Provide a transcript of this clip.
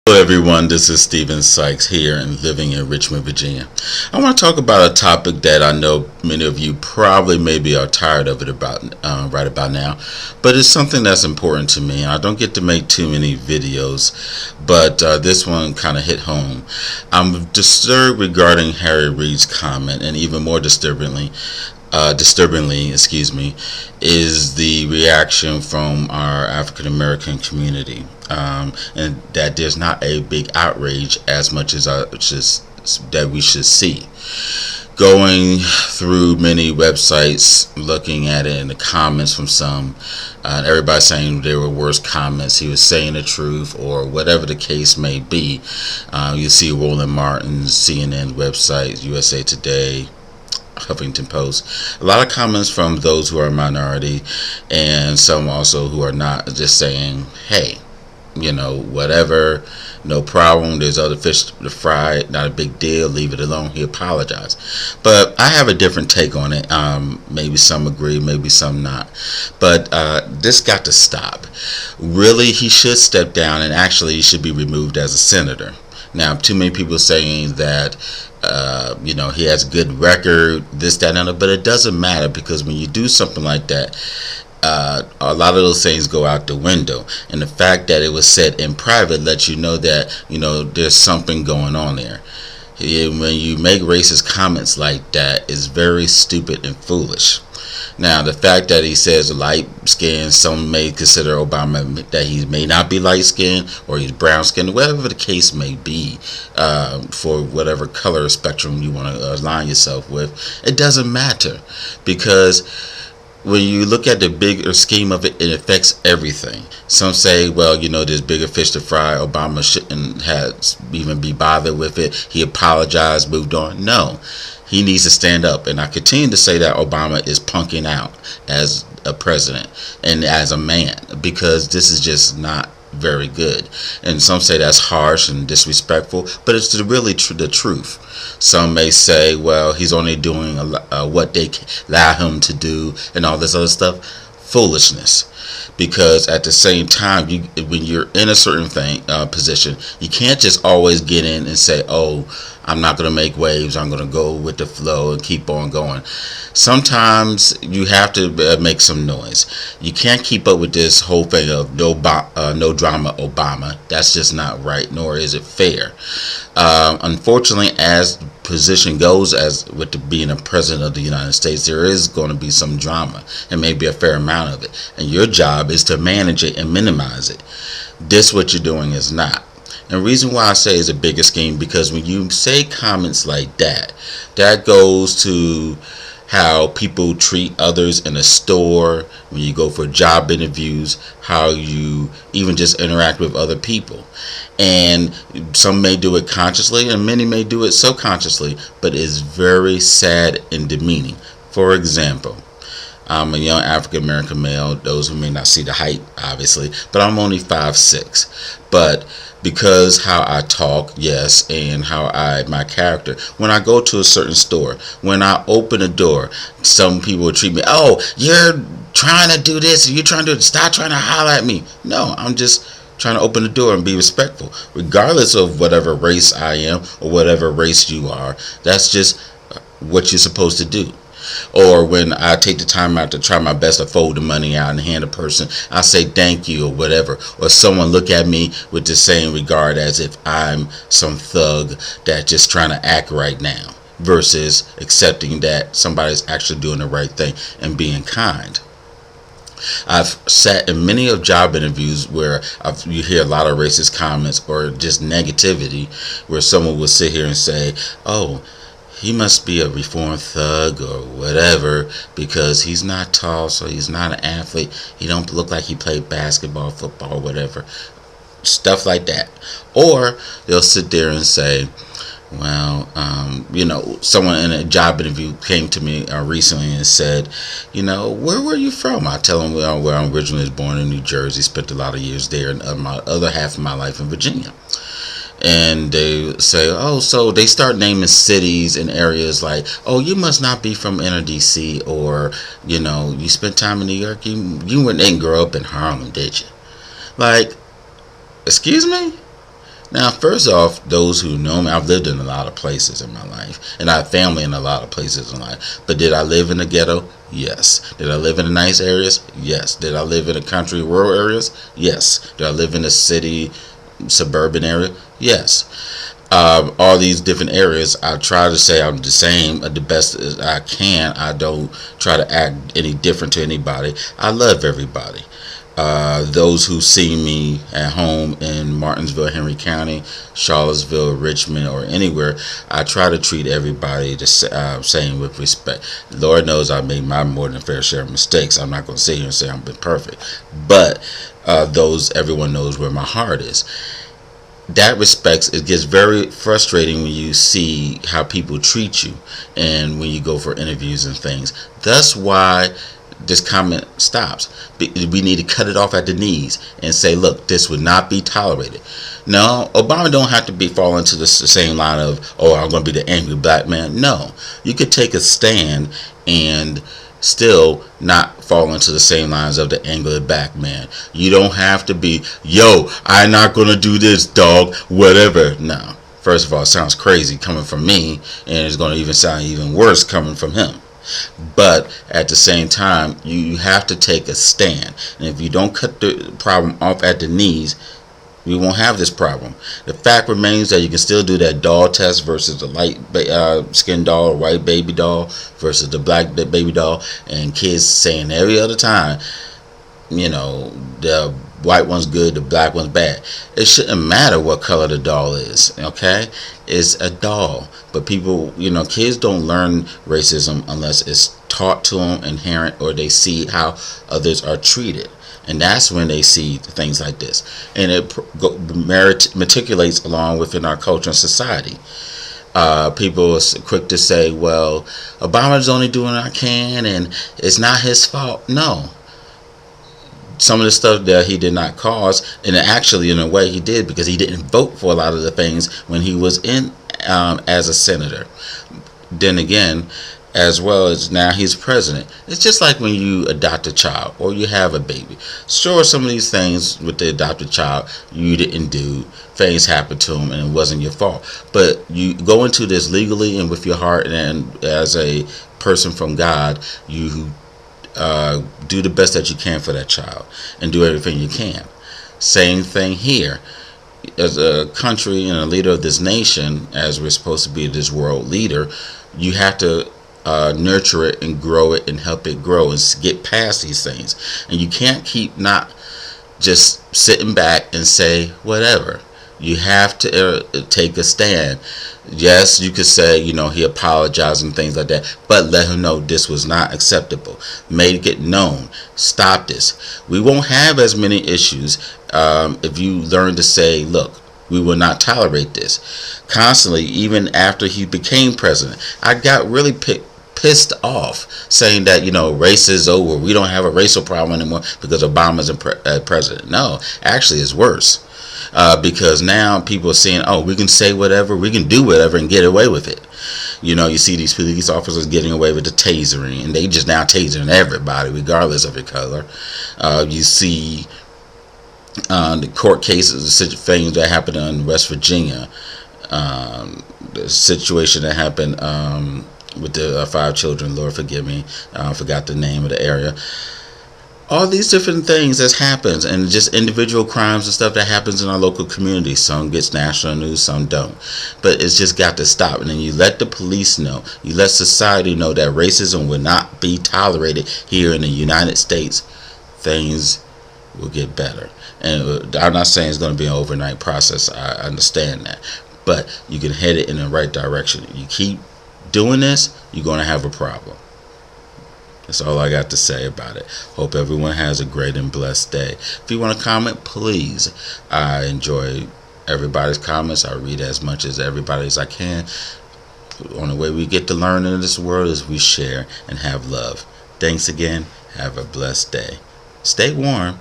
Hello everyone, this is Stephen Sykes here and living in Richmond, Virginia. I want to talk about a topic that I know many of you probably maybe are tired of it right about now, but it's something that's important to me. I don't get to make too many videos, but this one kind of hit home. I'm disturbed regarding Harry Reid's comment, and even more disturbingly, is the reaction from our African American community, and that there's not a big outrage as much as that we should see. Going through many websites, looking at it in the comments from some, everybody saying there were worse comments. He was saying the truth, or whatever the case may be. You see Roland Martin's CNN website, USA Today, Huffington Post, a lot of comments from those who are a minority, and some also who are not, just saying, hey, whatever, no problem, there's other fish to fry, not a big deal, leave it alone. He apologized. But I have a different take on it. Maybe some agree, maybe some not, but this got to stop. Really, he should step down, and actually he should be removed as a senator. Now, too many people saying that he has a good record, this, that, and other, but it doesn't matter, because when you do something like that, a lot of those things go out the window, and the fact that it was said in private lets you know that there's something going on there. When you make racist comments like that, it's very stupid and foolish. Now, the fact that he says light skin, some may consider Obama that he may not be light skinned, or he's brown skinned, whatever the case may be, for whatever color spectrum you want to align yourself with, it doesn't matter, because when you look at the bigger scheme of it, it affects everything. Some say, well, there's bigger fish to fry. Obama shouldn't have even be bothered with it. He apologized, moved on. No, he needs to stand up. And I continue to say that Obama is punking out as a president and as a man, because this is just not very good. And some say that's harsh and disrespectful, but it's really the truth. Some may say, well, he's only doing what they allow him to do and all this other stuff. Foolishness. Because at the same time, when you're in a certain position, you can't just always get in and say, oh, I'm not going to make waves, I'm going to go with the flow and keep on going. Sometimes you have to make some noise. You can't keep up with this whole thing of no drama Obama. That's just not right, nor is it fair. Unfortunately, as the position goes, as with being a president of the United States, there is going to be some drama, and maybe a fair amount of it. And your job is to manage it and minimize it. This, what you're doing, is not. And the reason why I say it's a bigger scheme, because when you say comments like that, that goes to how people treat others in a store, when you go for job interviews, how you even just interact with other people. And some may do it consciously, and many may do it subconsciously, but it's very sad and demeaning. For example, I'm a young African American male, those who may not see the height, obviously, but I'm only 5'6". But because how I talk, yes, and how my character, when I go to a certain store, when I open a door, some people will treat me, oh, you're trying to do this, you're trying to stop trying to holler at me. No, I'm just trying to open the door and be respectful, regardless of whatever race I am or whatever race you are. That's just what you're supposed to do. Or when I take the time out to try my best to fold the money out and hand a person, I say thank you or whatever. Or someone look at me with the same regard as if I'm some thug that's just trying to act right now, versus accepting that somebody's actually doing the right thing and being kind. I've sat in many of job interviews where you hear a lot of racist comments or just negativity, where someone will sit here and say, oh, he must be a reformed thug or whatever, because he's not tall, so he's not an athlete. He don't look like he played basketball, football, whatever. Stuff like that. Or they'll sit there and say, well, someone in a job interview came to me recently and said, where were you from? I tell them where I'm originally born in New Jersey, spent a lot of years there, and my other half of my life in Virginia. And they say, oh, so they start naming cities and areas like, oh, you must not be from inner DC, or, you spent time in New York. You didn't grow up in Harlem, did you? Like, excuse me? Now, first off, those who know me, I've lived in a lot of places in my life, and I have family in a lot of places in life. But did I live in the ghetto? Yes. Did I live in the nice areas? Yes. Did I live in the country, rural areas? Yes. Did I live in the city, suburban area? Yes. All these different areas, I try to say I'm the same, the best as I can. I don't try to act any different to anybody. I love everybody. Those who see me at home in Martinsville, Henry County, Charlottesville, Richmond, or anywhere, I try to treat everybody the same with respect. Lord knows I made my more than fair share of mistakes. I'm not going to sit here and say I've been perfect, but everyone knows where my heart is. That respects, it gets very frustrating when you see how people treat you and when you go for interviews and things. That's why this comment stops. We need to cut it off at the knees and say, look, this would not be tolerated. No, Obama don't have to fall into the same line of, oh, I'm going to be the angry black man. No, you could take a stand and still not fall into the same lines of the angry black man. You don't have to be, yo, I'm not going to do this, dog, whatever. No. First of all, it sounds crazy coming from me, and it's going to even sound even worse coming from him. But at the same time, you have to take a stand. And if you don't cut the problem off at the knees, we won't have this problem. The fact remains that you can still do that doll test versus the light skin doll or white baby doll versus the black baby doll. And kids saying every other time, you know, the white one's good, the black one's bad. It shouldn't matter what color the doll is, okay? It's a doll. But people, you know, kids don't learn racism unless it's taught to them inherent, or they see how others are treated. And that's when they see things like this. And it matriculates along within our culture and society. People are quick to say, well, Obama's only doing what I can and it's not his fault. No. Some of the stuff that he did not cause, and actually in a way he did, because he didn't vote for a lot of the things when he was in as a senator. Then again, as well as now he's president. It's just like when you adopt a child or you have a baby. Sure, some of these things with the adopted child you didn't do. Things happened to him and it wasn't your fault. But you go into this legally and with your heart, and as a person from God, you do the best that you can for that child and do everything you can. Same thing here. As a country and a leader of this nation, as we're supposed to be this world leader, you have to nurture it and grow it and help it grow and get past these things. And you can't keep not just sitting back and say whatever. You have to take a stand. Yes, you could say, you know, he apologized and things like that, but let him know this was not acceptable. Make it known. Stop this. We won't have as many issues if you learn to say, look, we will not tolerate this. Constantly, even after he became president, I got really pissed off saying that, you know, race is over. We don't have a racial problem anymore because Obama's president. No, actually it's worse. Because now people are saying, oh, we can say whatever, we can do whatever and get away with it. You know, you see these police officers getting away with the tasering, and they just now tasering everybody regardless of your color. You see the court cases, the things that happened in West Virginia, the situation that happened with the 5 children, Lord forgive me, I forgot the name of the area. All these different things that happens, and just individual crimes and stuff that happens in our local community. Some gets national news, some don't. But it's just got to stop. And then you let the police know, you let society know that racism will not be tolerated here in the United States. Things will get better. And I'm not saying it's going to be an overnight process. I understand that. But you can head it in the right direction. You keep doing this, you're going to have a problem. That's all I got to say about it. Hope everyone has a great and blessed day. If you want to comment, please. I enjoy everybody's comments. I read as much as everybody as I can. The only way we get to learn in this world is we share and have love. Thanks again. Have a blessed day. Stay warm.